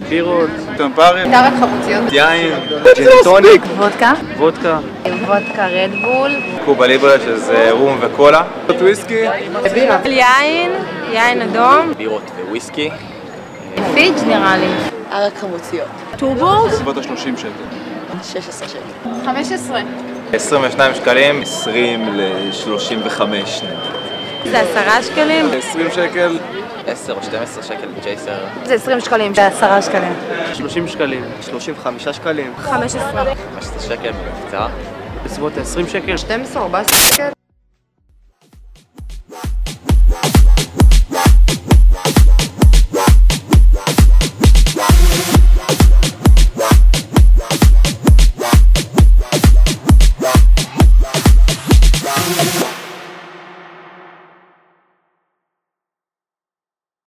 בירות, טמפרים, טרק חמוציות, יין, ג'ינטוניק, וודקה, וודקה, רדבול, קובה ליברה שזה רום וקולה, וויסקי, בירה, יין אדום, בירות וויסקי, פיג' נראה לי, ערק חמוציות, טורבו, בסביבות ה-30 שקל. 16 שקל, 15, 22 שקלים, 20 ל-35. זה 10 שקלים, 20 שקל, 10 או 12 שקל בג'ייסר. זה 20 שקלים, זה 10 שקלים, 30 שקלים, 35 שקלים. 15, 15 שקל במבצע. בסביבות 20 שקל, 12 14 שקל.